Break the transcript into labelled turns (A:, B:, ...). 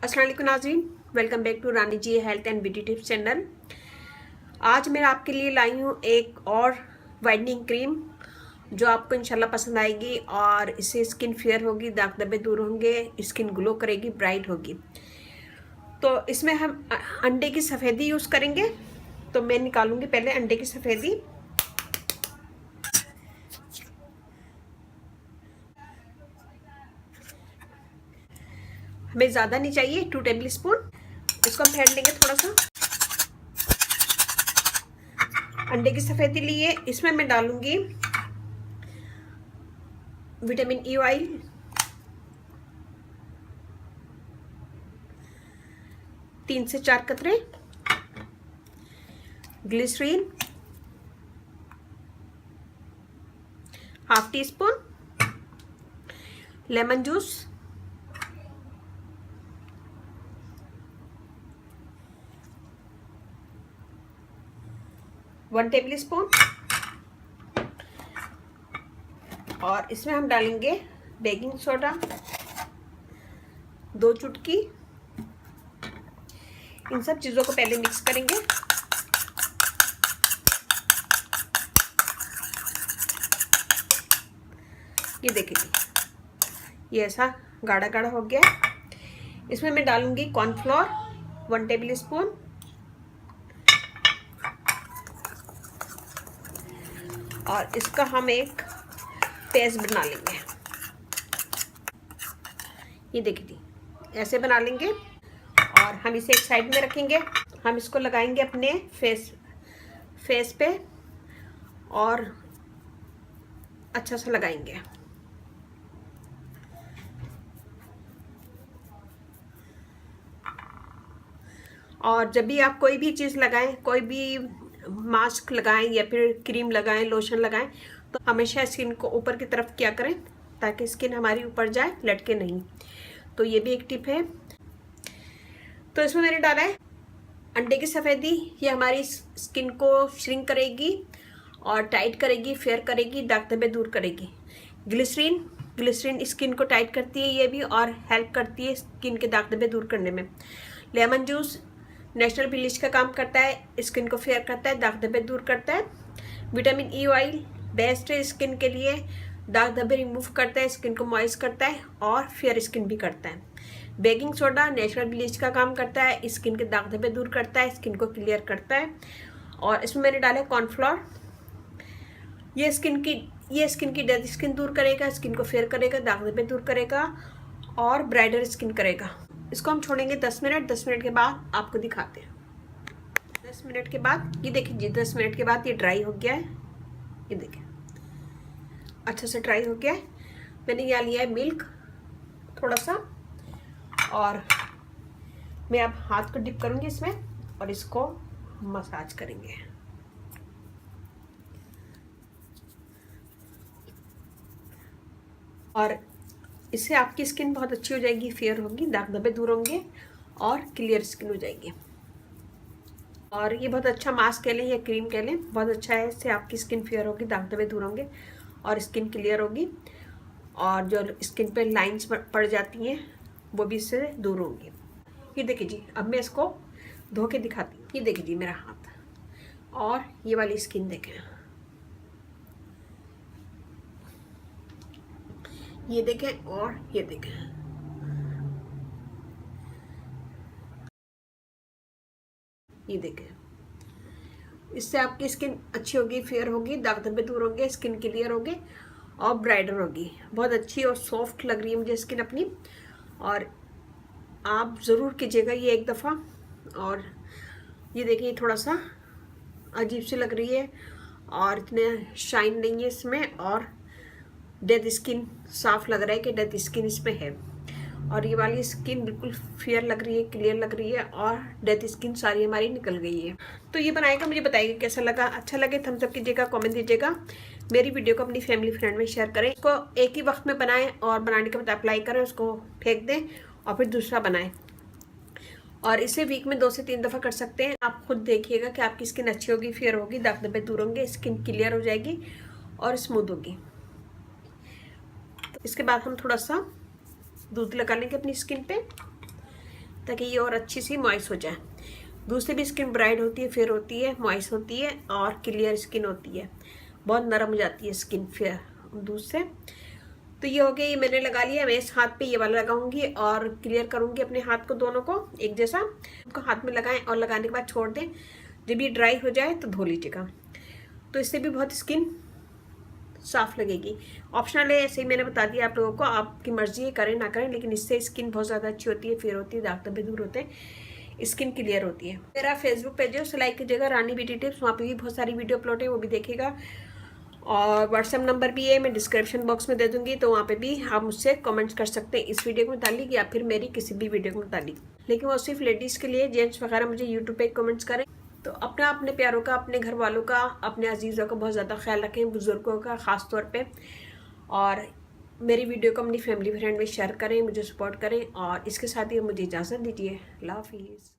A: अस्सलाम वालेकुम नाज़रीन, welcome back to Rani ji health and beauty tips channel. आज मैं आपके लिए लाई हूँ एक और वाइटनिंग क्रीम जो आपको इंशाल्लाह पसंद आएगी और इससे स्किन फेयर होगी, दाग धब्बे दूर होंगे, स्किन ग्लो करेगी, ब्राइट होगी। तो इसमें हम अंडे की सफ़ेदी यूज़ करेंगे। तो मैं निकालूंगी पहले अंडे की सफ़ेदी। हमें ज़्यादा नहीं चाहिए, 2 टेबल स्पून। इसको हम फेंट लेंगे थोड़ा सा। अंडे की सफ़ेदी लिए, इसमें मैं डालूंगी विटामिन ई ऑयल, 3 से 4 कतरे, glycerin ½ teaspoon, lemon juice one tablespoon, और इसमें हम डालेंगे बेकिंग सोडा 2 चुटकी। इन सब चीज़ों को पहले मिक्स करेंगे। ये देखिए, ये ऐसा गाढ़ा गाढ़ा हो गया। इसमें मैं डालूंगी कॉर्नफ्लोर 1 टेबल स्पून, और इसका हम एक पेस्ट बना लेंगे। ये देखिए, ऐसे बना लेंगे और हम इसे एक साइड में रखेंगे। हम इसको लगाएंगे अपने फेस पे और अच्छा सा लगाएंगे। और जब भी आप कोई भी चीज़ लगाएं, कोई भी मास्क लगाएं या फिर क्रीम लगाएं, लोशन लगाएं, तो हमेशा स्किन को ऊपर की तरफ क्या करें ताकि स्किन हमारी ऊपर जाए, लटके नहीं। तो ये भी एक टिप है। तो इसमें मैंने डाला है अंडे की सफ़ेदी। ये हमारी स्किन को श्रिंक करेगी और टाइट करेगी, फेयर करेगी, दाग धब्बे दूर करेगी। ग्लिसरीन स्किन को टाइट करती है ये भी, और हेल्प करती है स्किन के दाग धब्बे दूर करने में। लेमन जूस नेचुरल ब्लीच का काम करता है, स्किन को फेयर करता है, दाग धब्बे दूर करता है। विटामिन ई ऑयल बेस्ट है स्किन के लिए, दाग धब्बे रिमूव करता है, स्किन को मॉइस्ट करता है और फेयर स्किन भी करता है। बेकिंग सोडा नेचुरल ब्लीच का काम करता है, स्किन के दाग धब्बे दूर करता है, स्किन को क्लियर करता है। और इसमें मैंने डाला है कॉर्नफ्लोर। ये स्किन की डेड स्किन दूर करेगा, स्किन को फेयर करेगा, दाग धब्बे दूर करेगा और ब्राइटर स्किन करेगा। इसको हम छोड़ेंगे 10 मिनट। 10 मिनट के बाद आपको दिखाते हैं। 10 मिनट के बाद ये देखिए जी, 10 मिनट के बाद ये ड्राई हो गया है। ये देखिए अच्छा से ड्राई हो गया है। मैंने यहाँ लिया है मिल्क थोड़ा सा, और मैं अब हाथ को डिप करूंगी इसमें और इसको मसाज करेंगे। और इससे आपकी स्किन बहुत अच्छी हो जाएगी, फेयर होगी, दाग धब्बे दूर होंगे और क्लियर स्किन हो जाएगी। और ये बहुत अच्छा मास्क कह लें या क्रीम कह लें, बहुत अच्छा है। इससे आपकी स्किन फेयर होगी, दाग धब्बे दूर होंगे और स्किन क्लियर होगी, और जो स्किन पे लाइंस पड़ जाती हैं वो भी इससे दूर होंगी। ये देखिए जी, अब मैं इसको धो के दिखाती हूँ। ये देखिए जी मेरा हाथ, और ये वाली स्किन देखें, ये देखें और ये देखें। ये देखें, इससे आपकी स्किन अच्छी होगी, फेयर होगी, दाग धब्बे दूर होंगे, स्किन क्लियर होगी और ब्राइटर होगी। बहुत अच्छी और सॉफ्ट लग रही है मुझे स्किन अपनी, और आप ज़रूर कीजिएगा ये एक दफ़ा। और ये देखिए थोड़ा सा अजीब सी लग रही है और इतने शाइन नहीं है इसमें, और डेड स्किन साफ लग रहा है कि डेड स्किन इसमें है। और ये वाली स्किन बिल्कुल फेयर लग रही है, क्लियर लग रही है, और डेड स्किन सारी हमारी निकल गई है। तो ये बनाएगा, मुझे बताइएगा कैसा लगा। अच्छा लगे थम्स अप कीजिएगा, कमेंट दीजिएगा, मेरी वीडियो को अपनी फैमिली फ्रेंड में शेयर करें। इसको एक ही वक्त में बनाएं और बनाने के बाद अप्लाई करें, उसको फेंक दें और फिर दूसरा बनाएं। और इसे वीक में 2 से 3 दफ़ा कर सकते हैं। आप खुद देखिएगा कि आपकी स्किन अच्छी होगी, फेयर होगी, दाग धब्बे दूर होंगे, स्किन क्लियर हो जाएगी और स्मूथ होगी। तो इसके बाद हम थोड़ा सा दूध लगा लेंगे अपनी स्किन पे। ताकि ये और अच्छी सी मॉइस्ट हो जाए। दूध से भी स्किन ब्राइट होती है, फेयर होती है, मॉइस्ट होती है और क्लियर स्किन होती है, बहुत नरम हो जाती है स्किन फेयर दूध से। तो ये हो गया, ये मैंने लगा लिया। मैं इस हाथ पे ये वाला लगाऊंगी और क्लियर करूंगी अपने हाथ को, दोनों को एक जैसा उनको हाथ में लगाएं और लगाने के बाद छोड़ दें। जब ये ड्राई हो जाए तो धो लीजिएगा, तो इससे भी बहुत स्किन साफ लगेगी। ऑप्शनल है, ऐसे ही मैंने बता दिया आप लोगों को, आपकी मर्जी है करें ना करें, लेकिन इससे स्किन बहुत ज़्यादा अच्छी होती है, फेयर होती है, दाग धब्बे दूर होते हैं, स्किन क्लियर होती है। मेरा फेसबुक पेज है, उसे लाइक कीजिएगा, रानी ब्यूटी टिप्स, वहाँ पे भी बहुत सारी वीडियो अपलोड है, वो भी देखिएगा। और व्हाट्सएप नंबर भी है, मैं डिस्क्रिप्शन बॉक्स में दे दूंगी, तो वहाँ पे भी आप मुझसे कमेंट्स कर सकते हैं इस वीडियो के मुतालिक या फिर मेरी किसी भी वीडियो के मुतालिक। लेकिन वो सिर्फ लेडीज़ के लिए, जेंट्स वगैरह मुझे यूट्यूब पे कमेंट्स करें। तो अपने प्यारों का, अपने घर वालों का, अपने अजीज़ों का बहुत ज़्यादा ख्याल रखें, बुज़ुर्गों का ख़ास तौर पे। और मेरी वीडियो को अपनी फैमिली फ्रेंड में शेयर करें, मुझे सपोर्ट करें। और इसके साथ ही मुझे इजाज़त दीजिए। अल्लाह हाफिज़।